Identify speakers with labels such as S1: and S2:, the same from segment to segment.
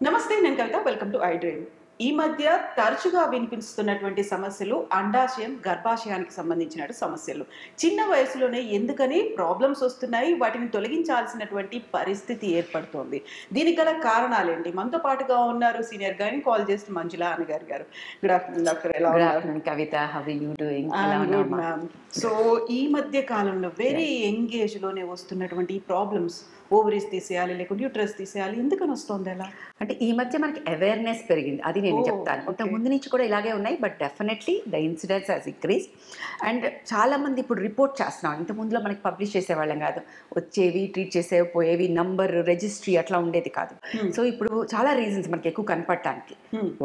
S1: నమస్తే, నేను Kavitha. Welcome to ఐ డ్రీమ్. ఈ మధ్య తరచుగా వినిపిస్తున్నటువంటి సమస్యలు అండాశయం, గర్భాశయానికి సంబంధించిన సమస్యలు. చిన్న వయసులోనే ఎందుకని ప్రాబ్లమ్స్ వస్తున్నాయి, వాటిని తొలగించాల్సినటువంటి పరిస్థితి ఏర్పడుతోంది. దీనికి గల కారణాలేంటి? మనతో పాటుగా ఉన్నారు సీనియర్ గైనకాలజిస్ట్ మంజులా అనగారు గారు. Good afternoon doctor. ఎలా ఉన్నారు?
S2: Kavitha, how are you doing?
S1: Good ma'am. So ఈ మధ్య కాలంలో వెరీ యంగ్ ఏజ్ లోనే వస్తున్నటువంటి ఈ ప్రాబ్లమ్స్, ఓవరీస్ తీసేయాలి లేకుంటే యూట్రస్ తీసేయాలి, ఎందుకని వస్తుంది అలా?
S2: అంటే ఈ మధ్య మనకి అవేర్నెస్ పెరిగింది, అది నేను చెప్తాను. ఇంత ముందు నుంచి కూడా ఇలాగే ఉన్నాయి, but definitely the incidence has increase. And చాలా మంది ఇప్పుడు రిపోర్ట్ చేస్తున్నాం. ఇంత ముందులో మనకి పబ్లిష్ చేసేవాళ్ళం కాదు, వచ్చేవి ట్రీట్ చేసేవి పోయేవి, నంబర్ రిజిస్ట్రీ అట్లా ఉండేది కాదు. సో ఇప్పుడు చాలా రీజన్స్ మనకి ఎక్కువ కనపడటానికి.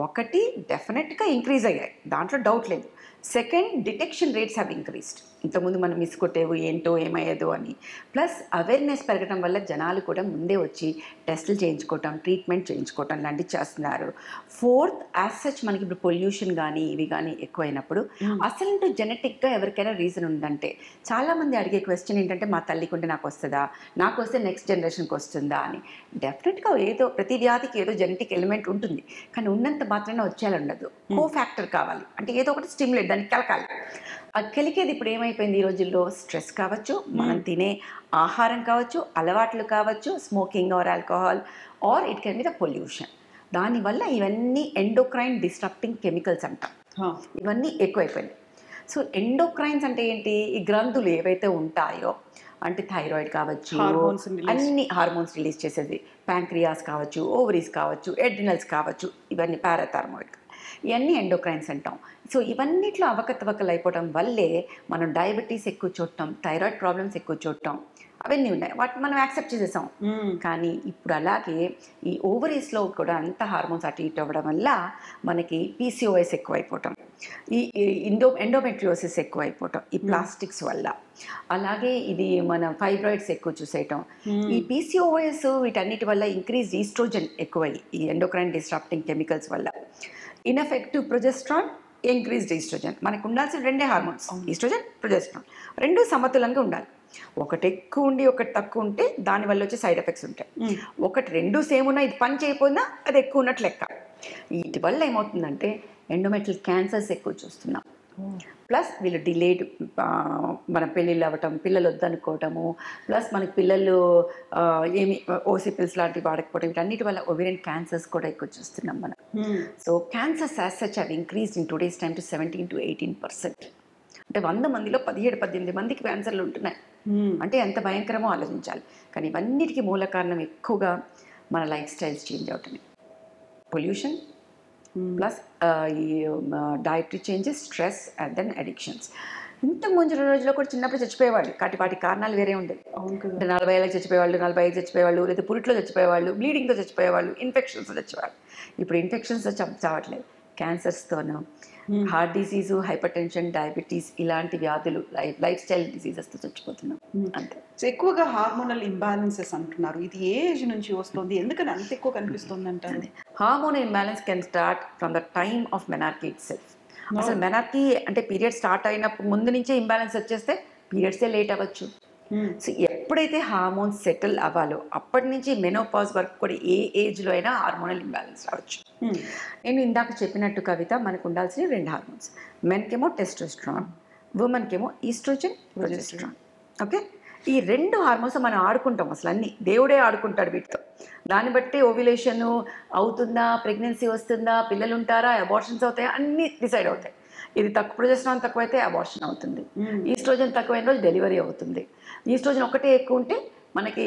S2: ఒకటి, డెఫినెట్గా ఇంక్రీజ్ అయ్యాయి, దాంట్లో డౌట్ లేదు. Second, detection rates have increased. ఇంతకుముందు మనం మిస్ కొట్టేవి ఏంటో ఏమయ్యేదో అని. ప్లస్ అవేర్నెస్ పెరగడం వల్ల జనాలు కూడా ముందే వచ్చి టెస్టులు చేయించుకోవటం, ట్రీట్మెంట్ చేయించుకోవటం లాంటివి చేస్తున్నారు. ఫోర్త్, యాజ్ సచ్ మనకి ఇప్పుడు పొల్యూషన్ కానీ ఇవి కానీ ఎక్కువైనప్పుడు అసలు జెనెటిక్గా ఎవరికైనా రీజన్ ఉందంటే, చాలామంది అడిగే క్వశ్చన్ ఏంటంటే, మా తల్లికి ఉంటే నాకు వస్తుందా, నాకు వస్తే నెక్స్ట్ జనరేషన్కి వస్తుందా అని. డెఫినెట్గా ఏదో ప్రతి వ్యాధికి ఏదో జెనెటిక్ ఎలిమెంట్ ఉంటుంది, కానీ ఉన్నంత మాత్రాన వచ్చేలా ఉండదు. కో ఫ్యాక్టర్ కావాలి, అంటే ఏదో ఒకటి స్టిమ్యులేట్ దానికి కలకాలి. ఆ కలికేది ఇప్పుడు ఏమైపోయింది ఈ రోజుల్లో, స్ట్రెస్ కావచ్చు, మనం తినే ఆహారం కావచ్చు, అలవాట్లు కావచ్చు, smoking or alcohol, or it can be the pollution. దానివల్ల ఇవన్నీ ఎండోక్రైన్ డిస్ట్రప్టింగ్ కెమికల్స్ అంటాం, ఇవన్నీ ఎక్కువైపోయినాయి. సో ఎండోక్రైన్స్ అంటే ఏంటి? ఈ గ్రంథులు ఏవైతే ఉంటాయో, అంటే థైరాయిడ్ కావచ్చు, అన్ని హార్మోన్స్ రిలీజ్ చేసేది, ప్యాంక్రియాస్ కావచ్చు, ఓవరీస్ కావచ్చు, ఎడ్రినల్స్ కావచ్చు, ఇవన్నీ పారాథైరాయిడ్, ఇవన్నీ ఎండోక్రైన్స్ అంటాం. సో ఇవన్నిట్లో అవకతవకలు అయిపోవడం వల్లే మనం డయాబెటీస్ ఎక్కువ చూడటం, థైరాయిడ్ ప్రాబ్లమ్స్ ఎక్కువ చూడటం, అవన్నీ ఉన్నాయి. వాటిని మనం యాక్సెప్ట్ చేసేసాం. కానీ ఇప్పుడు అలాగే ఈ ఓవరీస్లో కూడా అంత హార్మోన్స్ అటు ఇటు అవ్వడం వల్ల మనకి పీసీఓఎస్ ఎక్కువైపోవటం, ఈ ఎండోమెట్రియోసిస్ ఎక్కువైపోవటం ఈ ప్లాస్టిక్స్ వల్ల, అలాగే ఇది మన ఫైబ్రాయిడ్స్ ఎక్కువ చూసేయటం, ఈ పీసీఓఎస్ వీటన్నిటి వల్ల ఇంక్రీజ్ ఈస్ట్రోజన్ ఎక్కువై ఈ ఎండోక్రైన్ డిస్ట్రప్టింగ్ కెమికల్స్ వల్ల. Ineffective progesterone, increased estrogen. మనకు ఉండాల్సిన రెండే హార్మోన్స్, ఈస్ట్రోజన్, ప్రొజెస్ట్రాన్, రెండు సమతులంగా ఉండాలి. ఒకటి ఎక్కువ ఉండి ఒకటి తక్కువ ఉంటే దానివల్ల వచ్చే సైడ్ ఎఫెక్ట్స్ ఉంటాయి. ఒకటి రెండు సేమ్ ఉన్నా ఇది పని చేయకపోయినా అది ఎక్కువ ఉన్నట్లు లెక్క. వీటి వల్ల ఏమవుతుందంటే ఎండోమెట్రియల్ క్యాన్సర్స్ ఎక్కువ చూస్తున్నాం. ప్లస్ వీళ్ళు డిలేడ్ మన పెళ్ళిళ్ళు అవ్వటం, పిల్లలు వద్దనుకోవటము, ప్లస్ మనకి పిల్లలు ఏమి ఓసీ పిల్స్ లాంటివి వాడకపోవడం, వీటన్నిటి వల్ల ఓవేరియన్ క్యాన్సర్స్ కూడా ఎక్కువ చూస్తున్నాం మనం. So cancers as such have increased in today's time to 17 to 18%. అంటే 100 మందిలో 17-18 మందికి క్యాన్సర్లు ఉంటున్నాయి. అంటే ఎంత భయంకరమో ఆలోచించాలి. కానీ ఇవన్నిటికీ మూల కారణం ఎక్కువగా మన లైఫ్ స్టైల్స్ చేంజ్ అవుతున్నాయి. పొల్యూషన్ ప్లస్ ఈ dietary changes, stress and then addictions. ఇంత ముందు రోజుల్లో కూడా చిన్నప్పుడు చచ్చిపోయేవాళ్ళు, వాటి కారణాలు వేరే ఉండేవి. అంటే 40 ఏళ్ళకి చచ్చిపోయేవాళ్ళు, 45 చచ్చిపోయేవాళ్ళు, లేదా పురిట్లో చచ్చిపోయేవాళ్ళు, బ్లీడింగ్తో చచ్చిపోయేవాళ్ళు, ఇన్ఫెక్షన్స్తో చచ్చిపోయేవాళ్ళు. ఇప్పుడు ఇన్ఫెక్షన్స్తో చావట్లేదు, క్యాన్సర్స్తోనూ, heart disease, hypertension, diabetes ఇలాంటి వ్యాధులు, లైఫ్ స్టైల్ డిసీజెస్తో చచ్చిపోతున్నాం అంతే.
S1: సో ఎక్కువగా హార్మోనల్ ఇంబ్యాలెన్సెస్ అంటున్నారు, ఇది ఏ ఏజ్ నుంచి వస్తుంది, ఎందుకని అంత ఎక్కువ కనిపిస్తుంది అంటారు?
S2: Hormonal imbalance can start from the time of menarche it self. అసలు మెనార్కీ అంటే పీరియడ్ స్టార్ట్ అయినప్పుడు ముందు నుంచే ఇంబ్యాలెన్స్ వచ్చేస్తే పీరియడ్సే లేట్ అవ్వచ్చు. సో ఎప్పుడైతే హార్మోన్స్ సెటిల్ అవ్వాలో అప్పటి నుంచి మెనోపాజ్ వరకు కూడా ఏ ఏజ్లో అయినా హార్మోనల్ ఇంబ్యాలెన్స్ రావచ్చు. నేను ఇందాక చెప్పినట్టు కవిత, మనకు ఉండాల్సిన రెండు హార్మోన్స్, మెన్కేమో టెస్టోస్టెరాన్, ఉమెన్కేమో ఈస్ట్రోజన్, ప్రొజెస్టెరాన్. ఓకే, ఈ రెండు హార్మోన్స్ మనం ఆడుకుంటాం, అసలు అన్నీ దేవుడే ఆడుకుంటాడు వీటితో. దాన్ని బట్టి ఓవ్యులేషన్ అవుతుందా, ప్రెగ్నెన్సీ వస్తుందా, పిల్లలు ఉంటారా, అబార్షన్స్ అవుతాయా, అన్నీ డిసైడ్ అవుతాయి. ఇది తక్కువ ప్రొజెస్టెరాన్ తక్కువైతే అబార్షన్ అవుతుంది, ఈస్ట్రోజన్ తక్కువైన రోజు డెలివరీ అవుతుంది. ఈస్ట్రోజన్ ఒకటే ఎక్కువ ఉంటే మనకి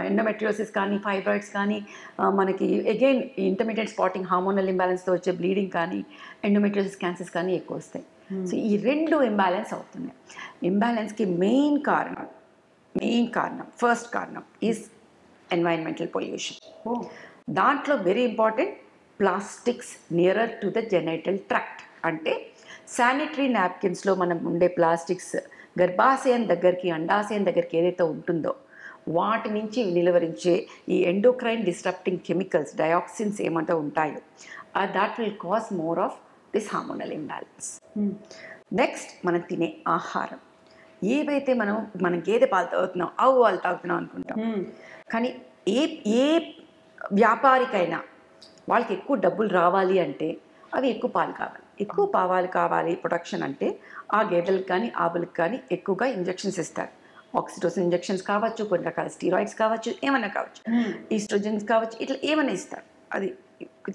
S2: ఎండోమెట్రియోసిస్ కానీ, ఫైబ్రాయిడ్స్ కానీ, మనకి అగైన్ ఇంటర్మీడియట్ స్పాటింగ్ హార్మోనల్ ఇంబ్యాలెన్స్తో వచ్చే బ్లీడింగ్ కానీ, ఎండోమెట్రియోసిస్ క్యాన్సర్స్ కానీ ఎక్కువ వస్తాయి. సో ఈ రెండు ఇంబ్యాలెన్స్ అవుతున్నాయి. ఇంబ్యాలెన్స్కి మెయిన్ కారణం ఫస్ట్ కారణం ఈజ్ ఎన్వైరన్మెంటల్ పొల్యూషన్. దాంట్లో very important plastics nearer to the genital tract. అంటే శానిటరీ నాప్కిన్స్లో మనం ఉండే ప్లాస్టిక్స్ గర్భాశయం దగ్గరికి, అండాశయం దగ్గరికి ఏదైతే ఉంటుందో వాటి నుంచి నిలువరించే ఈ ఎండోక్రైన్ డిస్ట్రప్టింగ్ కెమికల్స్, డయాక్సిన్స్ ఏమంటే ఉంటాయో, that will cause more of this hormonal imbalance. Next, మనం తినే ఆహారం ఏవైతే మనం గేదె పాలు తాగుతున్నాం, ఆవు పాలు తాగుతున్నాం అనుకుంటాం, కానీ ఏ వ్యాపారికైనా వాళ్ళకి ఎక్కువ డబ్బులు రావాలి అంటే అవి ఎక్కువ పాలు కావాలి, ఎక్కువ పాలు కావాలి ప్రొడక్షన్ అంటే ఆ గేదెలకు కానీ ఆవులకు కానీ ఎక్కువగా ఇంజెక్షన్స్ ఇస్తారు. ఆక్సిటోసిన్ ఇంజెక్షన్స్ కావచ్చు, కొన్ని రకాల స్టీరాయిడ్స్ కావచ్చు, ఏమైనా కావచ్చు, ఈస్ట్రోజన్స్ కావచ్చు, ఇట్లా ఏమైనా ఇస్తారు. అది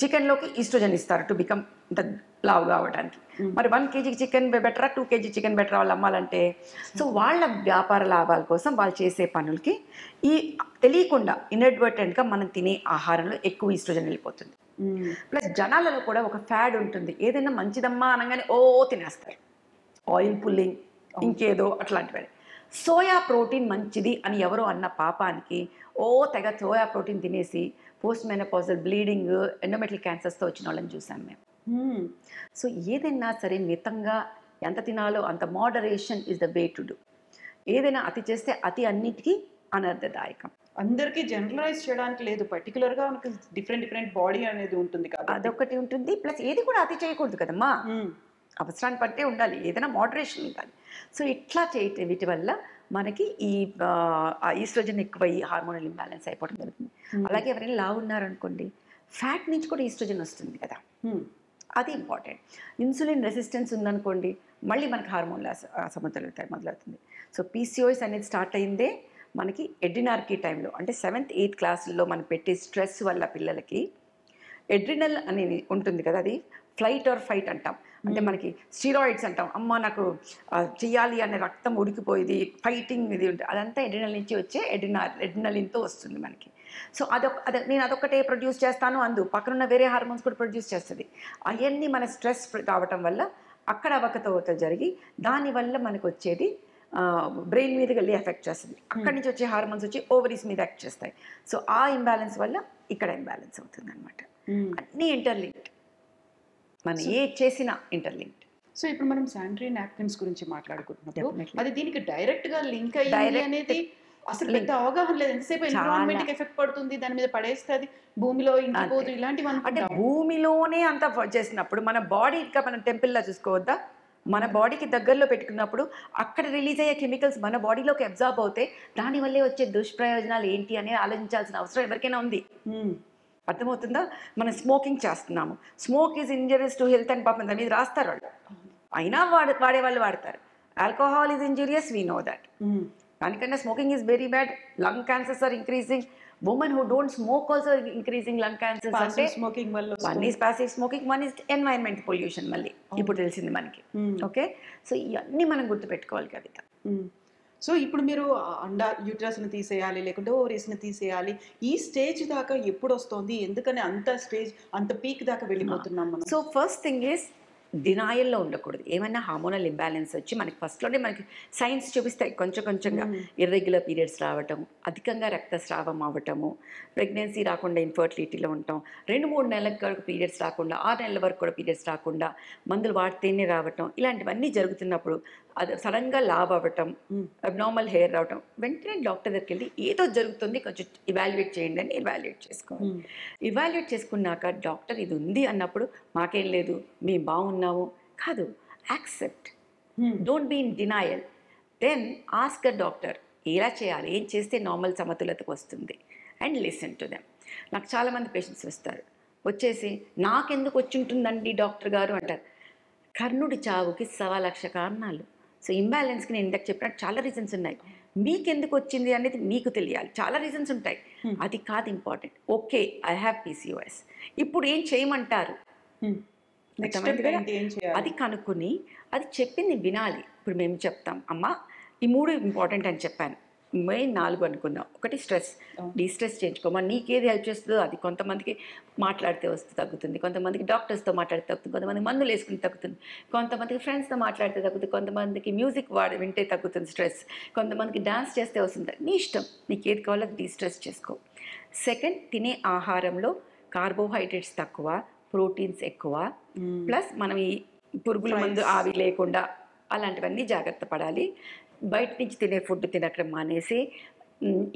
S2: చికెన్లోకి ఈస్ట్రోజన్ ఇస్తారు టు బికమ్ ఇంత లావు కావడానికి. మరి 1 kg చికెన్ బెటరా, 2 kg చికెన్ బెటరా వాళ్ళు అమ్మాలంటే? సో వాళ్ళ వ్యాపార లాభాల కోసం వాళ్ళు చేసే పనులకి ఈ తెలియకుండా ఇన్అడ్వర్టెంట్గా మనం తినే ఆహారంలో ఎక్కువ ఈస్ట్రోజన్ వెళ్ళిపోతుంది. ప్లస్ జనాలలో కూడా ఒక ఫ్యాడ్ ఉంటుంది, ఏదైనా మంచిదమ్మా అనగానే ఓ తినేస్తారు. ఆయిల్ పుల్లింగ్, ఇంకేదో అట్లాంటివి. సోయా ప్రోటీన్ మంచిది అని ఎవరో అన్న పాపానికి తెగ సోయా ప్రోటీన్ తినేసి పోస్ట్ మెనోపాజల్ బ్లీడింగ్, ఎండోమెట్రియల్ క్యాన్సర్స్తో వచ్చిన వాళ్ళని చూసాం మేము. సో ఏదైనా సరే మితంగా ఎంత తినాలో అంత, moderation is the way to do. ఏదైనా అతి చేస్తే అతి అన్నిటికీ అనర్థదాయకం.
S1: అందరికీ జనరలైజ్ చేయడానికి లేదు, పర్టికులర్గా మనకి డిఫరెంట్ బాడీ అనేది ఉంటుంది కదా,
S2: అదొకటి ఉంటుంది. ప్లస్ ఏది కూడా అతి చేయకూడదు కదమ్మా, అవసరాన్ని బట్టే ఉండాలి, ఏదైనా మోడరేషన్ ఉండాలి. సో ఇట్లా చేయటం వీటి వల్ల మనకి ఈ ఈస్ట్రోజన్ ఎక్కువయ్యి హార్మోనల్ ఇంబ్యాలెన్స్ అయిపోవడం జరుగుతుంది. అలాగే ఎవరైనా లావు ఉన్నారనుకోండి, ఫ్యాట్ నుంచి కూడా ఈస్ట్రోజన్ వస్తుంది కదా, అది ఇంపార్టెంట్. ఇన్సులిన్ రెసిస్టెన్స్ ఉందనుకోండి, మళ్ళీ మనకి హార్మోన్ల అసమతుల్యత మొదలవుతుంది. సో పీసీఓఎస్ అనేది స్టార్ట్ అయిందే మనకి ఎడ్రినార్కీ టైంలో, అంటే 7th 8th క్లాసుల్లో మనం పెట్టే స్ట్రెస్ వల్ల పిల్లలకి ఎడ్రినల్ అనేది ఉంటుంది కదా, అది ఫ్లైట్ ఆర్ ఫైట్ అంటాం. అంటే మనకి స్టీరాయిడ్స్ అంటాం, అమ్మ నాకు చెయ్యాలి అనే రక్తం ఉడికిపోయింది, ఫైటింగ్ ఇది ఉంటుంది, అదంతా ఎడ్రినల్ నుంచి వచ్చే ఎడ్రినలిన్తో వస్తుంది మనకి. సో నేను అదొక్కటే ప్రొడ్యూస్ చేస్తాను అందు, పక్కనున్న వేరే హార్మోన్స్ కూడా ప్రొడ్యూస్ చేస్తుంది. అవన్నీ మన స్ట్రెస్ కావటం వల్ల అక్కడ అవకతవకలు జరిగి దానివల్ల మనకు వచ్చేది బ్రెయిన్ మీద వెళ్ళి ఎఫెక్ట్ చేస్తుంది. అక్కడి నుంచి వచ్చే హార్మోన్స్ వచ్చి ఓవరీస్ మీద యాక్ట్ చేస్తాయి. సో ఆ ఇంబ్యాలెన్స్ వల్ల ఇక్కడ ఇంబ్యాలెన్స్ అవుతుంది అనమాట. అన్నీ ఇంటర్లింక్డ్, మనం ఏ చేసినా ఇంటర్లింక్డ్.
S1: సో ఇప్పుడు మనం శానిటరీ నాప్కిన్స్ గురించి మాట్లాడుకుంటున్నప్పుడు అది దీనికి డైరెక్ట్ గా లింక్ అయ్యింది అనేది అసలు పెద్ద అవగాహన లేదు. ఎంతసేపు ఎన్విరాన్మెంట్ కి ఎఫెక్ట్ పడుతుంది, దాని మీద పడేస్తే అది భూమిలో ఇంకిపోదు, ఇలాంటివి
S2: అంటే భూమిలోనే అంత చేసినప్పుడు మన బాడీ ఇంకా మనం టెంపుల్లా చూసుకోవద్దా? మన బాడీకి దగ్గరలో పెట్టుకున్నప్పుడు అక్కడ రిలీజ్ అయ్యే కెమికల్స్ మన బాడీలోకి అబ్జార్బ్ అవుతాయి, దానివల్లే వచ్చే దుష్ప్రయోజనాలు ఏంటి అనేది ఆలోచించాల్సిన అవసరం ఎవరికైనా ఉంది. అర్థమవుతుందా? మనం స్మోకింగ్ చేస్తున్నాము, smoke is injurious to health అని పాపం దాని మీద రాస్తారు వాళ్ళు, అయినా వాడేవాళ్ళు వాడతారు. Alcohol is injurious, we know that. దానికన్నా smoking is very bad. Lung cancers are increasing. Women who don't smoke also increasing lung cancers. అంటే
S1: స్మోకింగ్ వల్ల
S2: one is passive smoking, one is environment pollution. మళ్ళీ ఇప్పుడు తెలిసింది మనకి. Okay, so ఇవన్నీ మనం గుర్తుపెట్టుకోవాలి కవిత.
S1: సో ఇప్పుడు మీరు యూట్రస్ని తీసేయాలి లేకుంటే ఓవరీస్ని తీసేయాలి, ఈ స్టేజ్ దాకా ఎప్పుడు వస్తుంది? ఎందుకని అంత పీక్ దాకా వెళ్ళిపోతున్నాం మనం?
S2: సో ఫస్ట్ థింగ్ ఈజ్ డినాయల్లో ఉండకూడదు. ఏమైనా హార్మోనల్ ఇంబ్యాలెన్స్ వచ్చి మనకి ఫస్ట్లోనే మనకి సైన్స్ చూపిస్తాయి, కొంచెంగా ఇర్రెగ్యులర్ పీరియడ్స్ రావటం, అధికంగా రక్తస్రావం అవ్వటము, ప్రెగ్నెన్సీ రాకుండా ఇన్ఫర్టిలిటీలో ఉంటాం, 2-3 నెలల వరకు పీరియడ్స్ రాకుండా, 6 నెలల వరకు కూడా పీరియడ్స్ రాకుండా, మందులు వాడితేనే రావటం, ఇలాంటివన్నీ జరుగుతున్నప్పుడు అది సడన్గా లావ్ అవ్వటం, అబ్నార్మల్ హెయిర్ రావటం, వెంటనే డాక్టర్ దగ్గరికి వెళ్ళి ఏదో జరుగుతుంది కొంచెం ఇవాల్యుయేట్ చేయండి అని ఇవాల్యుయేట్ చేసుకోవాలి. ఇవాల్యుయేట్ చేసుకున్నాక డాక్టర్ ఇది ఉంది అన్నప్పుడు మాకేం లేదు, మేము బాగున్నాము కాదు, accept, don't be in denial. Then ask a doctor ఎలా చేయాలి, ఏం చేస్తే నార్మల్ సమతులతకు వస్తుంది, అండ్ లిసన్ టు దెమ్. నాకు చాలామంది పేషెంట్స్ వస్తారు, వచ్చేసి నాకెందుకు వచ్చి ఉంటుందండి డాక్టర్ గారు అంటారు. కర్ణుడి చావుకి 1,00,000 కారణాలు. సో ఇంబ్యాలెన్స్కి నేను ఇందాక చెప్పినట్టు చాలా రీజన్స్ ఉన్నాయి. మీకెందుకు వచ్చింది అనేది మీకు తెలియాలి, చాలా రీజన్స్ ఉంటాయి, అది కాదు important. Okay, I have PCOS, ఇప్పుడు ఏం చేయమంటారు, అది కనుక్కొని అది చెప్పింది వినాలి. ఇప్పుడు మేము చెప్తాం, అమ్మ ఈ 3 ఇంపార్టెంట్ అని చెప్పాను, మెయిన్ 4 అనుకున్నాం. ఒకటి స్ట్రెస్, డీస్ట్రెస్ చేయించుకోమా, నీకేది హెల్ప్ చేస్తుందో అది. కొంతమందికి మాట్లాడితే వస్తే తగ్గుతుంది, కొంతమందికి డాక్టర్స్తో మాట్లాడితే తగ్గుతుంది, కొంతమంది మందులు వేసుకుని తగ్గుతుంది, కొంతమందికి ఫ్రెండ్స్తో మాట్లాడితే తగ్గుతుంది, కొంతమందికి మ్యూజిక్ వింటే తగ్గుతుంది స్ట్రెస్, కొంతమందికి డాన్స్ చేస్తే వస్తుంది. నీ ఇష్టం, నీకు ఏది కావాలో డీస్ట్రెస్ చేసుకో. సెకండ్, తినే ఆహారంలో కార్బోహైడ్రేట్స్ తక్కువ, ప్రోటీన్స్ ఎక్కువ, ప్లస్ మనం ఈ పురుగుల మందు ఆవి లేకుండా అలాంటివన్నీ జాగ్రత్త పడాలి. బయట నుంచి తినే ఫుడ్ తినడం మానేసి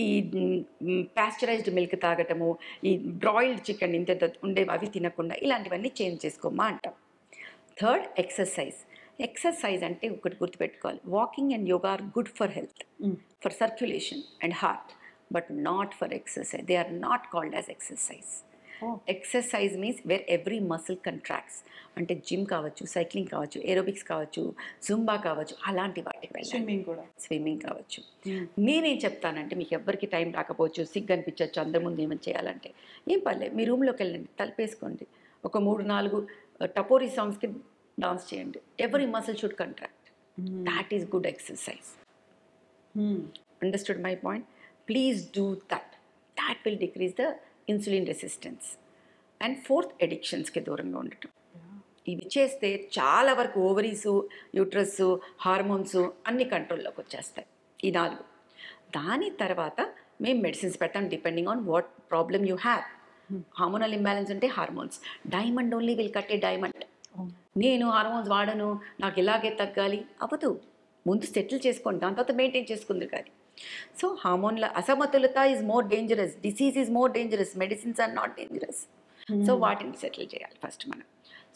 S2: ఈ పాస్చరైజ్డ్ మిల్క్ తాగటము, ఈ బ్రాయిల్డ్ చికెన్ ఇంత ఉండేవి అవి తినకుండా ఇలాంటివన్నీ చేంజ్ చేసుకోమా అంటాం. థర్డ్, ఎక్సర్సైజ్ అంటే ఒకటి గుర్తుపెట్టుకోవాలి, walking and yoga are good for health, for circulation and heart. but not for exercise. They are not called as exercise.
S1: Oh.
S2: Exercise means where every muscle contracts. అంటే జిమ్ కావచ్చు, cycling కావచ్చు, aerobics కావచ్చు, Zumba కావచ్చు, అలాంటి వాటికి వెళ్ళాలి.
S1: Swimming కూడా.
S2: Swimming కావచ్చు. నేనేం చెప్తానంటే, మీకు ఎవ్వరికి టైం రాకపోవచ్చు, సిగ్గు అనిపించవచ్చు, అందరి ముందు ఏమైనా చేయాలంటే ఏం పర్లేదు, మీ రూమ్లోకి వెళ్ళండి, తలుపేసుకోండి, ఒక 3-4 టపోరీ సాంగ్స్కి డాన్స్ చేయండి. Every muscle should contract. That is good exercise. Understood my point? Please do that. That will decrease the insulin resistance. And 4th, ఎడిక్షన్స్కి దూరంగా ఉండటం. ఇవి చేస్తే చాలా వరకు ఓవరీస్, యూట్రస్, హార్మోన్స్ అన్ని కంట్రోల్లోకి వచ్చేస్తాయి. ఈ 4. దాని తర్వాత మేము మెడిసిన్స్ పెడతాం depending on what problem you have. Hormonal imbalance అంటే hormones. Diamond only will cut a diamond. నేను హార్మోన్స్ వాడను, నాకు ఇలాగే తగ్గాలి అవ్వదు. ముందు సెటిల్ చేసుకోండి, దాని తర్వాత మెయింటైన్ చేసుకుంది కానీ. సో హార్మోన్ల అసమతులత is more dangerous, disease is more dangerous, medicines are not dangerous. So వాటిని సెటిల్ చేయాలి ఫస్ట్ మనం.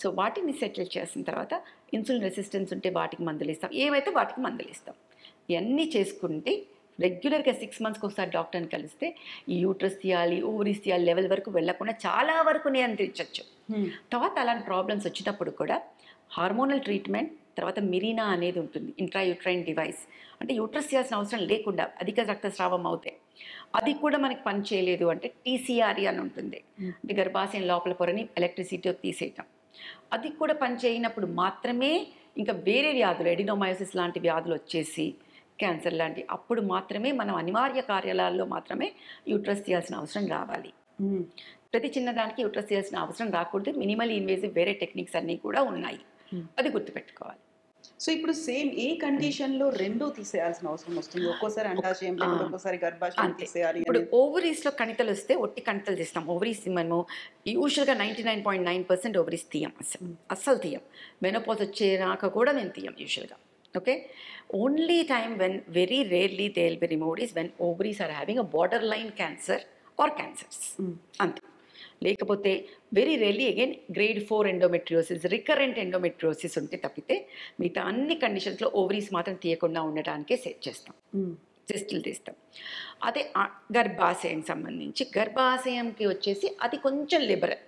S2: సో వాటిని సెటిల్ చేసిన తర్వాత ఇన్సులిన్ రెసిస్టెన్స్ ఉంటే వాటికి మందులు ఇస్తాం, ఏమైతే వాటికి మందులు ఇస్తాం. ఇవన్నీ చేసుకుంటే రెగ్యులర్గా 6 monthsకి ఒకసారి డాక్టర్ని కలిస్తే ఈ యూట్రస్ తీయాలి, ఓవరీస్ తీయాలి లెవెల్ వరకు వెళ్ళకుండా చాలా వరకు నియంత్రించవచ్చు. తర్వాత అలాంటి ప్రాబ్లమ్స్ వచ్చినప్పుడు కూడా హార్మోనల్ ట్రీట్మెంట్, తర్వాత మిరీనా అనేది ఉంటుంది, ఇంట్రాయూట్రైన్ డివైస్. అంటే యూట్రస్ చేయాల్సిన అవసరం లేకుండా అధిక రక్తస్రావం అవుతాయి. అది కూడా మనకి పని చేయలేదు అంటే TCRE అని ఉంటుంది, అంటే గర్భాశయం లోపల పొరని ఎలక్ట్రిసిటీతో తీసేయటం. అది కూడా పని చేయనప్పుడు మాత్రమే ఇంకా వేరే వ్యాధులు, ఎడినోమయోసిస్ లాంటి వ్యాధులు వచ్చేసి, క్యాన్సర్ లాంటి, అప్పుడు మాత్రమే మనం అనివార్య కార్యాలయాల్లో మాత్రమే యూట్రస్ తీయాల్సిన అవసరం రావాలి. ప్రతి చిన్నదానికి యూట్రస్ తీయాల్సిన అవసరం రాకూడదు. మినిమల్ ఇన్వేజివ్ వేరే టెక్నిక్స్ అన్నీ కూడా ఉన్నాయి, అది గుర్తుపెట్టుకోవాలి.
S1: సో ఇప్పుడు సేమ్ ఏ కండిషన్ లో 2 తీసేయాల్సిన అవసరం వస్తుంది? ఒక్కోసారి అండాశయం, ఒక్కోసారి గర్భాశయం తీసేయాలి.
S2: ఇప్పుడు ఓవరీస్ లో కణితలు వస్తే ఒట్టి కణితలు తీస్తాం. ఓవరీస్ మనము యూజువల్గా 99.9% ఓవరీస్ తీయం, అస్సలు తీయం. మెనోపాజ్ వచ్చేనాక కూడా మేము తీయం యూజువల్గా. Okay, only time when very rarely they will be removed is when ovaries are having a border line cancer or cancers, అంతే. లేకపోతే very rarely again grade 4 endometriosis, recurrent endometriosis ఉంటే తప్పితే మిగతా అన్ని కండిషన్స్లో ఓవరీస్ మాత్రం తీయకుండా ఉండడానికే సెట్ చేస్తాం, టెస్టులు తీస్తాం. అదే గర్భాశయం సంబంధించి, గర్భాశయంకి వచ్చేసి అది కొంచెం లిబరల్.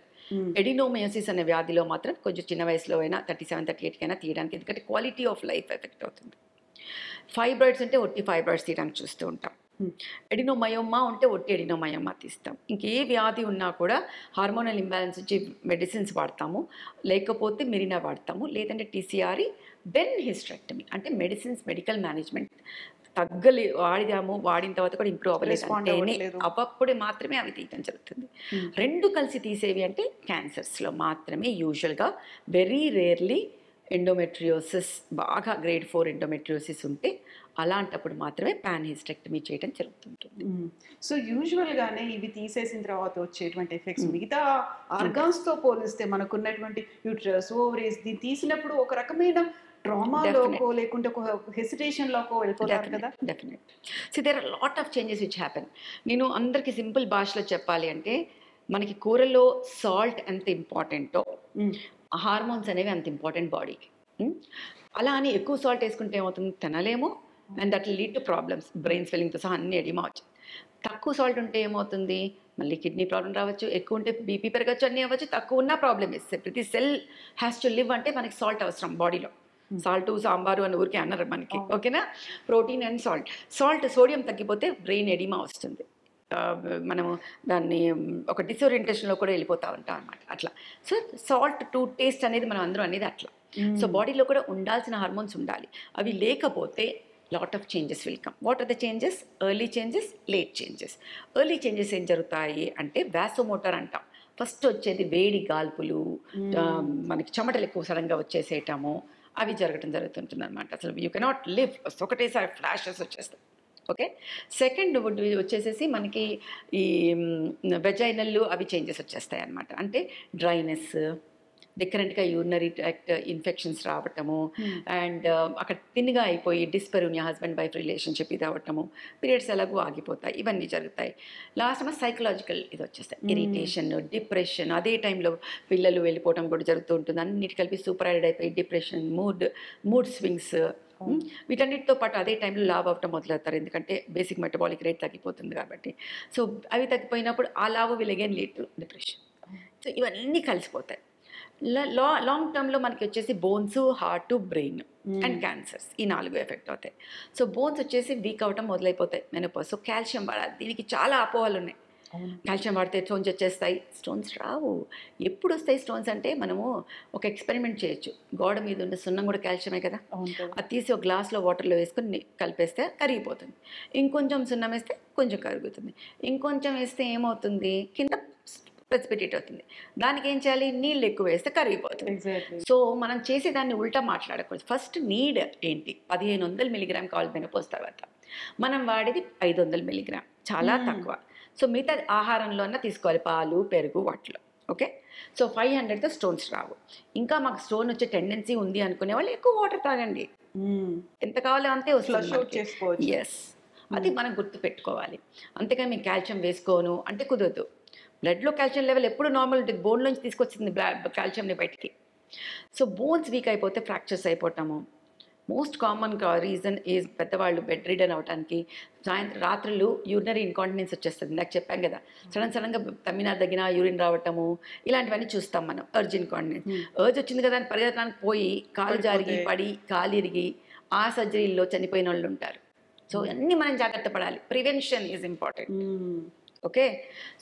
S2: ఎడినోమయోసిస్ అనే వ్యాధిలో మాత్రం కొంచెం చిన్న వయసులో అయినా 37-38కైనా తీయడానికి, ఎందుకంటే క్వాలిటీ ఆఫ్ లైఫ్ ఎఫెక్ట్ అవుతుంది. ఫైబ్రాయిడ్స్ ఉంటే ఒట్టి ఫైబ్రాయిడ్స్ తీయడానికి చూస్తూ ఉంటాం. ఎడినోమయోమా ఉంటే ఒట్టి ఎడినోమయోమా తీస్తాం. ఇంకే వ్యాధి ఉన్నా కూడా హార్మోనల్ ఇంబ్యాలెన్స్ వచ్చి మెడిసిన్స్ వాడతాము, లేకపోతే మిరీనా వాడతాము, లేదంటే TCRE, దెన్ హిస్టరెక్టమీ. అంటే మెడిసిన్స్, మెడికల్ మేనేజ్మెంట్ వాడిన తర్వాత కూడా ఇంప్రూవ్ అవ్వలేదు, అప్పుడే మాత్రమే అవి తీయటం జరుగుతుంది. 2 కలిసి తీసేవి అంటే క్యాన్సర్స్లో మాత్రమే యూజువల్గా, వెరీ రేర్లీ ఎండోమెట్రియోసిస్, బాగా grade 4 ఎండోమెట్రియోసిస్ ఉంటే అలాంటప్పుడు మాత్రమే పాన్ హిస్టెక్టమీ చేయడం జరుగుతుంటుంది.
S1: సో యూజువల్గానే ఇవి తీసేసిన తర్వాత వచ్చేటువంటి ఎఫెక్ట్స్ మిగతా ఆర్గాన్స్తో పోలిస్తే మనకున్నటువంటి యూట్రస్, ఓవరీస్ దీన్ని తీసినప్పుడు ఒక రకమైన ట్రామాలోకో లేకుంటే ఒక హెసిటేషన్లోకో వెళ్ళిపోతారు కదా.
S2: Definite. So there are lot of changes which happen. నేను అందరికీ సింపుల్ భాషలో చెప్పాలి అంటే, మనకి కూరలో సాల్ట్ ఎంత ఇంపార్టెంటో హార్మోన్స్ అనేవి అంత ఇంపార్టెంట్ బాడీకి. అలా అని ఎక్కువ సాల్ట్ వేసుకుంటే ఏమవుతుంది, తినలేము, and that will lead to problems, brain స్వెల్లింగ్తో సహా అన్ని ఎడిమా వచ్చి. తక్కువ సాల్ట్ ఉంటే ఏమవుతుంది, మళ్ళీ కిడ్నీ ప్రాబ్లం రావచ్చు, ఎక్కువ ఉంటే బీపీ పెరగచ్చు, అన్నీ అవ్వచ్చు. తక్కువ ఉన్న ప్రాబ్లమ్ ఇస్తే, ప్రతి సెల్ హ్యాస్ టు లివ్ అంటే మనకి సాల్ట్ అవసరం బాడీలో. సాల్ట్, సాంబారు అని ఊరికే అన్నారు మనకి, ఓకేనా. ప్రోటీన్ అండ్ సాల్ట్, సోడియం తగ్గిపోతే బ్రెయిన్ ఎడిమా వస్తుంది, మనము దాన్ని ఒక డిసోరియంటేషన్లో కూడా వెళ్ళిపోతూ ఉంటాం అనమాట. అట్లా సో సాల్ట్ టు టేస్ట్ అనేది మనం అందరూ అనేది అట్లా. సో బాడీలో కూడా ఉండాల్సిన హార్మోన్స్ ఉండాలి, అవి లేకపోతే lot of changes will come. What are the changes? Early changes, late changes. Early changes ఏం జరుగుతాయి అంటే వాసోమోటర్ అంటాం. ఫస్ట్ వచ్చేది వేడి గాల్పులు, మనకి చెమటలు ఎక్కువ సడన్గా వచ్చేసేయటము, అవి జరగటం జరుగుతుంటుంది అనమాట. అసలు యూ కెనాట్ లివ్, ఒకటేసారి ఫ్లాషెస్ వచ్చేస్తాయి. ఓకే, సెకండ్ వచ్చేసేసి మనకి ఈ వెజైనల్ అవి చేంజెస్ వచ్చేస్తాయి అనమాట. అంటే డ్రైనెస్, రికరెంట్గా యూరినరీ ట్రాక్ట్ ఇన్ఫెక్షన్స్ రావటము, అండ్ అక్కడ తిన్గా అయిపోయి డిస్పెరూనియా, హస్బెండ్ వైఫ్ రిలేషన్షిప్ ఇది అవ్వటము, పీరియడ్స్ ఎలాగో ఆగిపోతాయి, ఇవన్నీ జరుగుతాయి. లాస్ట్ సైకలాజికల్ ఇది వచ్చేస్తాయి, ఇరిటేషన్, డిప్రెషన్. అదే టైంలో పిల్లలు వెళ్ళిపోవటం కూడా జరుగుతూ ఉంటుంది. అన్నిటి కలిపి సూపర్ యాడెడ్ అయిపోయి డిప్రెషన్, మూడ్ స్వింగ్స్, వీటన్నిటితో పాటు అదే టైంలో లావ్ అవ్వటం మొదలవుతారు, ఎందుకంటే బేసిక్ మెటబాలిక్ రేట్ తగ్గిపోతుంది కాబట్టి. సో అవి తగ్గిపోయినప్పుడు ఆ లావు will again lead to depression. So ఇవన్నీ కలిసిపోతాయి. లాంగ్ టర్మ్లో మనకి వచ్చేసి bones, heart, brain and cancers, ఈ 4 ఎఫెక్ట్ అవుతాయి. సో బోన్స్ వచ్చేసి వీక్ అవటం మొదలైపోతాయి మెనోపాజ్. సో కాల్షియం వాడాలి. దీనికి చాలా అపోహలు ఉన్నాయి. కాల్షియం వాడితే స్టోన్స్ వచ్చేస్తాయి. స్టోన్స్ రావు. ఎప్పుడు వస్తాయి స్టోన్స్ అంటే, మనము ఒక ఎక్స్పెరిమెంట్ చేయొచ్చు. గోడ మీద ఉన్న సున్నం కూడా కాల్షియమే కదా. అది తీసి ఒక గ్లాస్లో వాటర్లో వేసుకొని కలిపేస్తే కరిగిపోతుంది. ఇంకొంచెం సున్నం వేస్తే కొంచెం కరుగుతుంది. ఇంకొంచెం వేస్తే ఏమవుతుంది, కింద ప్రెసిపిటేట్ అవుతుంది. దానికి ఏం చేయాలి, నీళ్ళు ఎక్కువ వేస్తే కరిగిపోతుంది. సో మనం చేసేదాన్ని ఉల్టా మాట్లాడకూడదు. ఫస్ట్ నీడ్ ఏంటి, 1500 మిలీగ్రామ్ కావాలి మెనోపాజ్ తర్వాత. మనం వాడేది 500 మిలీగ్రామ్, చాలా తక్కువ. సో మిగతా ఆహారంలో తీసుకోవాలి, పాలు, పెరుగు, వాటిలో. ఓకే. సో 500తో స్టోన్స్ రావు. ఇంకా మాకు స్టోన్ వచ్చే టెండెన్సీ ఉంది అనుకునే వాళ్ళు ఎక్కువ వాటర్ తాగండి. ఎంత కావాలో అంతే వస్తుంది. ఎస్, అది మనం గుర్తు పెట్టుకోవాలి. అంతేకాని మీకు కాల్షియం వేసుకోను అంటే కుదరదు. బ్లడ్లో కాల్షియం లెవెల్ ఎప్పుడు నార్మల్ ఉంటుంది. బోన్లోంచి తీసుకొచ్చింది కాల్షియంని బయటికి. సో బోన్స్ వీక్ అయిపోతే ఫ్రాక్చర్స్ అయిపోవటము. మోస్ట్ కామన్ రీజన్ ఈజ్ పెద్దవాళ్ళు బెడ్ రీడన్ అవడానికి, రాత్రులు యూరినరీ ఇన్కాంటినెన్స్ వచ్చేస్తుంది. నాకు చెప్పాను కదా, సడన్గా తమ్మినా తగ్గిన యూరిన్ రావటము, ఇలాంటివన్నీ చూస్తాం మనం. అర్జ్ ఇన్కాంటినెన్స్, అర్జ్ వచ్చింది కదా అని పరిగెత్తడానికి పోయి కాలు జారిగి పడి కాలు ఇరిగి ఆ సర్జరీల్లో చనిపోయిన వాళ్ళు ఉంటారు. సో అన్నీ మనం జాగ్రత్త పడాలి. Prevention is important. Okay.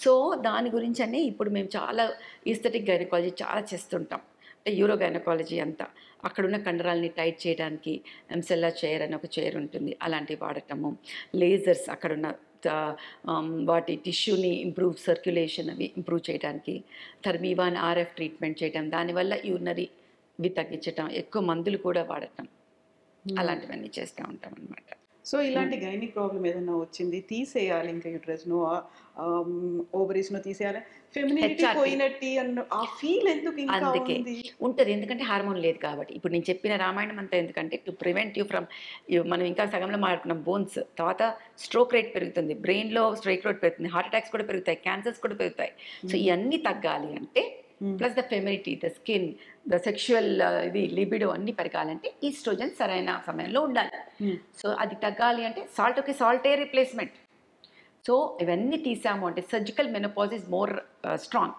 S2: So దాని గురించి అనే ఇప్పుడు మేము చాలా ఈస్థెటిక్ గైనకాలజీ చాలా చేస్తుంటాం. అంటే యూరో గైనకాలజీ అంతా, అక్కడున్న కండరాలని టైట్ చేయడానికి ఎంసెల్లా చైర్ అని ఒక చైర్ ఉంటుంది, అలాంటివి వాడటము. లేజర్స్ అక్కడున్న వాటి టిష్యూని ఇంప్రూవ్, సర్క్యులేషన్ అవి ఇంప్రూవ్ చేయడానికి. థర్మీవాన్ ఆర్ఎఫ్ ట్రీట్మెంట్ చేయటం, దానివల్ల యూరినరీవి తగ్గించటం, ఎక్కువ మందులు కూడా వాడటం, అలాంటివన్నీ చేస్తూ ఉంటాం అన్నమాట.
S1: సో ఇలాంటి గైనిక్ ప్రాబ్లం ఏదైనా వచ్చింది, తీసేయాలి ఇంకా యూట్రస్ను, ఓవరీస్ను తీసేయాలి, ఫెమినిటీ పోయినట్టు అన్న ఆ ఫీల్ ఎందుకు ఇంకా
S2: ఉంటుంది? ఎందుకంటే హార్మోన్ లేదు కాబట్టి. ఇప్పుడు నేను చెప్పిన రామాయణం అంతా ఎందుకంటే టు ప్రివెంట్ యూ ఫ్రమ్, మనం ఇంకా సగంలో మాట్లాడుకున్నాం, బోన్స్ తర్వాత స్ట్రోక్ రేట్ పెరుగుతుంది, బ్రెయిన్లో స్ట్రోక్ రేట్ పెరుగుతుంది, హార్ట్ అటాక్స్ కూడా పెరుగుతాయి, క్యాన్సర్స్ కూడా పెరుగుతాయి. సో ఇవన్నీ తగ్గాలి అంటే, plus the femininity, the skin, the sexual ఇది లిబిడో అన్నీ పెరగాలంటే ఈస్ట్రోజన్ సరైన సమయంలో ఉండాలి. సో అది తగ్గాలి అంటే సాల్ట్కి సాల్టే రీప్లేస్మెంట్. సో ఇవన్నీ తీసాము అంటే surgical menopause is more strong.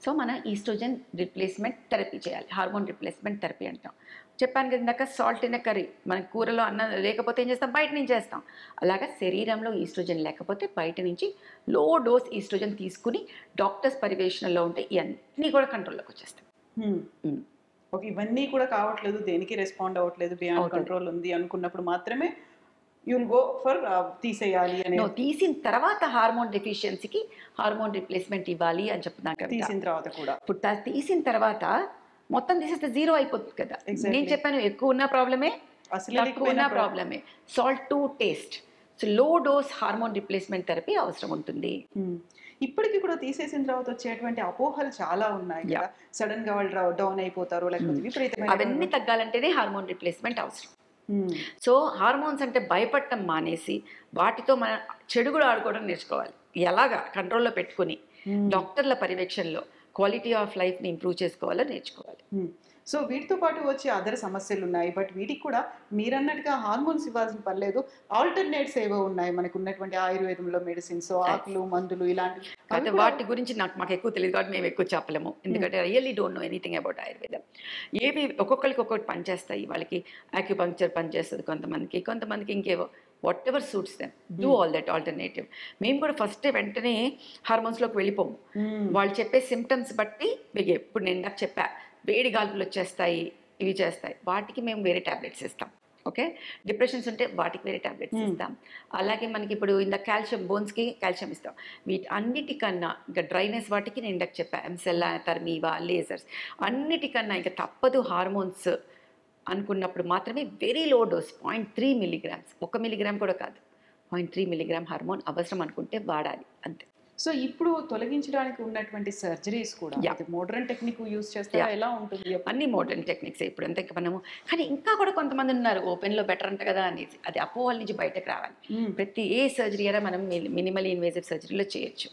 S2: So మనం ఈస్ట్రోజన్ రిప్లేస్మెంట్ థెరపీ చేయాలి, హార్మోన్ రిప్లేస్మెంట్ థెరపీ అంటాం. చెప్పాను కదా ఇందాక, సాల్ట్ ఇన్ కర్రీ, మన కూరలో అన్నం లేకపోతే ఏం చేస్తాం, బయట నుంచి చేస్తాం. అలాగా శరీరంలో ఈస్ట్రోజన్ లేకపోతే బయట నుంచి లో డోస్ ఈస్ట్రోజన్ తీసుకుని డాక్టర్స్ పర్యవేక్షణలో ఉంటే ఇవన్నీ కూడా కంట్రోల్లోకి వచ్చేస్తాయి.
S1: ఓకే, ఇవన్నీ కూడా కావట్లేదు, దేనికి రెస్పాండ్ అవ్వట్లేదు, బియాండ్ కంట్రోల్ ఉంది అనుకున్నప్పుడు మాత్రమే యుల్ గో ఫర్ తీసేయాలి అని.
S2: తీసిన తర్వాత హార్మోన్ డెఫిషియన్సీకి హార్మోన్ రిప్లేస్మెంట్ ఇవ్వాలి అని చెప్తున్నాను.
S1: తీసిన తర్వాత కూడా,
S2: ఇప్పుడు తీసిన తర్వాత మొత్తం తీసేస్తే జీరో అయిపోతుంది కదా. నేను చెప్పాను, ఎక్కువ ఉన్న ప్రాబ్లమే, తక్కువ ఉన్న ప్రాబ్లమే. Salt to taste. So low dose hormone replacement therapy అవసరం ఉంటుంది.
S1: ఇప్పటికీ కూడా తీసేసిన తర్వాత వచ్చేటువంటి అపోహలు చాలా ఉన్నాయి కదా, సడన్ గా వాళ్ళు డౌన్ అయిపోతారు, లేకపోతే విపరీతమైన,
S2: అవన్నీ తగ్గాలంటేనే హార్మోన్ రిప్లేస్మెంట్ అవసరం. సో హార్మోన్స్ అంటే భయపడటం మానేసి వాటితో మనం చెడు కూడా ఆడుకోవడం నేర్చుకోవాలి. ఎలాగా కంట్రోల్లో పెట్టుకుని డాక్టర్ల పర్యవేక్షణలో క్వాలిటీ ఆఫ్ లైఫ్ని ఇంప్రూవ్ చేసుకోవాలో నేర్చుకోవాలి.
S1: సో వీటితో పాటు వచ్చే అదర్ సమస్యలు ఉన్నాయి, బట్ వీటికి కూడా మీరన్నట్టుగా హార్మోన్స్ ఇవ్వాల్సిన పర్లేదు, ఆల్టర్నేట్స్ ఏవో ఉన్నాయి మనకు ఉన్నటువంటి ఆయుర్వేదంలో, మెడిసిన్స్, ఆకులు, మందులు, ఇలాంటివి.
S2: వాటి గురించి మాకు ఎక్కువ తెలియదు కాబట్టి మేము ఎక్కువ చెప్పలేము, ఎందుకంటే really don't know anything about ఆయుర్వేదం. ఏవి ఒక్కొక్కరికి ఒక్కొక్కటి పనిచేస్తాయి. వాళ్ళకి యాక్యుపంక్చర్ పనిచేస్తుంది కొంతమందికి ఇంకేవో, whatever suits them, do all that alternative. మేము కూడా ఫస్ట్ వెంటనే హార్మోన్స్లోకి వెళ్ళిపోము. వాళ్ళు చెప్పే సిమ్టమ్స్ బట్టి ఇప్పుడు నేను నాకు చెప్పా, వేడి గాల్పులు వచ్చేస్తాయి, ఇవి చేస్తాయి, వాటికి మేము వేరే ట్యాబ్లెట్స్ ఇస్తాం. ఓకే, డిప్రెషన్స్ ఉంటే వాటికి వేరే ట్యాబ్లెట్స్ ఇస్తాం. అలాగే మనకి ఇప్పుడు ఇంత కాల్షియం, బోన్స్కి కాల్షియం ఇస్తాం. వీటి అన్నిటికన్నా ఇంకా డ్రైనెస్ వాటికి నేను ఇందాక చెప్పా, ఎంసెల్లా, థర్మీవా, లేజర్స్, అన్నిటికన్నా ఇంకా తప్పదు హార్మోన్స్ అనుకున్నప్పుడు మాత్రమే very low dose 0.3 milligrams, 1 milligram కూడా కాదు, 0.3 మిలీగ్రామ్ హార్మోన్ అవసరం అనుకుంటే వాడాలి, అంతే.
S1: సో ఇప్పుడు తొలగించడానికి ఉన్నటువంటి సర్జరీస్ కూడా మోడర్న్ టెక్నిక్ యూజ్ చేస్తారా, ఎలా ఉంటుంది?
S2: అన్ని మోడర్న్ టెక్నిక్స్ ఇప్పుడు అంతే మనము. కానీ ఇంకా కూడా కొంతమంది ఉన్నారు ఓపెన్లో బెటర్ అంట కదా అనేసి, అది అపోహల నుంచి బయటకు రావాలి. ప్రతి ఏ సర్జరీ అయినా మనం మినిమల్ ఇన్వేజివ్ సర్జరీలో చేయొచ్చు.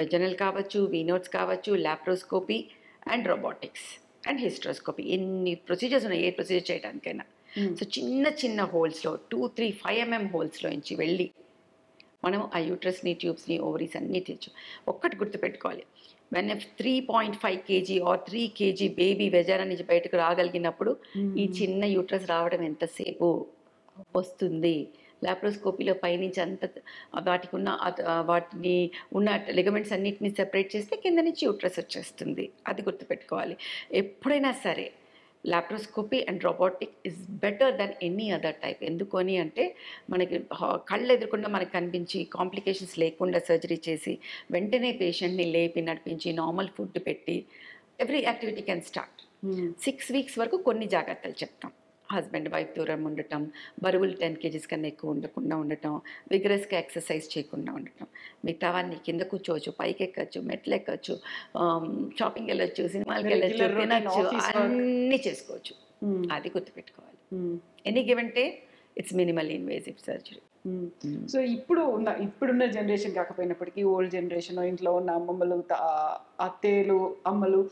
S2: వెజనల్ కావచ్చు, వీనోట్స్ కావచ్చు, laparoscopy and robotics and hysteroscopy, ఎన్ని ప్రొసీజర్స్ ఉన్నాయి ఏ ప్రొసీజర్ చేయడానికైనా. సో చిన్న చిన్న హోల్స్లో 2, 3, 5 mm హోల్స్లో నుంచి వెళ్ళి మనం ఆ యూట్రస్ని, ట్యూబ్స్ని, ఓవరీస్ అన్నీ తెచ్చు. ఒక్కటి గుర్తుపెట్టుకోవాలి, when 3.5 kg or 3 kg baby vagina నుంచి బయటకు రాగలిగినప్పుడు ఈ చిన్న యూట్రస్ రావడం ఎంతసేపు వస్తుంది. లాప్రోస్కోపీలో పైనుంచి అంత వాటిని ఉన్న లిగమెంట్స్ అన్నిటిని సెపరేట్ చేస్తే కింద నుంచి యూట్రస్ వచ్చేస్తుంది. అది గుర్తుపెట్టుకోవాలి. ఎప్పుడైనా సరే laparoscopy and robotic is better than any other type. ఎందుకు అని అంటే మనకి కళ్ళు ఎదురకుండా మనకు కనిపించి కాంప్లికేషన్స్ లేకుండా సర్జరీ చేసి వెంటనే పేషెంట్ని లేపి నడిపించి నార్మల్ ఫుడ్ పెట్టి every activity can start. 6 weeks వరకు కొన్ని జాగ్రత్తలు చెప్తాం. హస్బెండ్ వైఫ్ దూరం ఉండటం, బరువులు 10 kgs కన్నా ఎక్కువ ఉండకుండా ఉండటం, విగరస్గా ఎక్సర్సైజ్ చేయకుండా ఉండటం. మిగతావన్నీ కింద కూర్చోవచ్చు, పైకి ఎక్కచ్చు, మెట్లు ఎక్కచ్చు, షాపింగ్కి వెళ్ళొచ్చు, సినిమాకి వెళ్ళొచ్చు, తినచ్చు, అన్నీ చేసుకోవచ్చు. అది గుర్తుపెట్టుకోవాలి. Any given day it's minimal invasive surgery.
S1: So ఇప్పుడున్న జనరేషన్ కాకపోయినప్పటికీ ఓల్డ్ జనరేషన్ ఇంట్లో ఉన్న అమ్మమ్మలు, అత్తేలు, అమ్మలు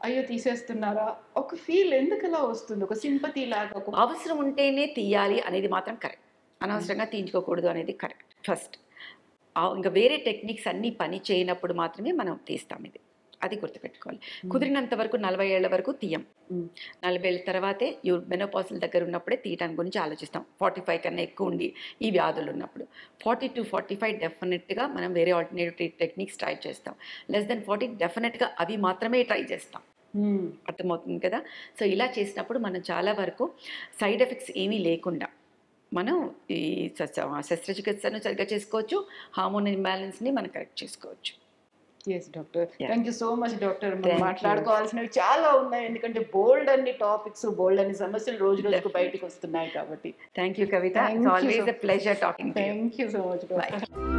S1: అయ్యో తీసేస్తున్నారా ఒక ఫీల్ ఎందుకు అలా వస్తుంది? ఒక సింపతి లాగా.
S2: అవసరం ఉంటేనే తీయాలి అనేది మాత్రం కరెక్ట్. అనవసరంగా తీయించుకోకూడదు అనేది కరెక్ట్ ఫస్ట్. ఇంకా వేరే టెక్నిక్స్ అన్నీ పని చేయనప్పుడు మాత్రమే మనం తీస్తాం. అది గుర్తుపెట్టుకోవాలి. కుదిరినంత వరకు 40 ఏళ్ల వరకు తీయం. 40 ఏళ్ళ తర్వాతే మెనోపాజల్ దగ్గర ఉన్నప్పుడే తీయటానికి గురించి ఆలోచిస్తాం. 45 కన్నా ఎక్కువ ఉండి ఈ వ్యాధులు ఉన్నప్పుడు 40 to 45 డెఫినెట్గా మనం వేరే ఆల్టర్నేటివ్ టెక్నిక్స్ ట్రై చేస్తాం. లెస్ దెన్ 40 డెఫినెట్గా అవి మాత్రమే ట్రై చేస్తాం. అర్థమవుతుంది కదా? సో ఇలా చేసినప్పుడు మనం చాలా వరకు సైడ్ ఎఫెక్ట్స్ ఏమీ లేకుండా మనం ఈ శస్త్రచికిత్సను సరిగ్గా చేసుకోవచ్చు, హార్మోన్ ఇంబ్యాలెన్స్ని మనం కరెక్ట్ చేసుకోవచ్చు.
S1: Yes doctor, thank you so much doctor. మనం మాట్లాడుకోవాల్సినవి చాలా ఉన్నాయి, ఎందుకంటే బోల్డ్ అన్ని టాపిక్స్, బోల్డ్ అన్ని సమస్యలు రోజు రోజుకు బయటకు వస్తున్నాయి కాబట్టి.
S2: Thank you Kavitha, it's always a pleasure talking to you.
S1: Thank you so much doctor.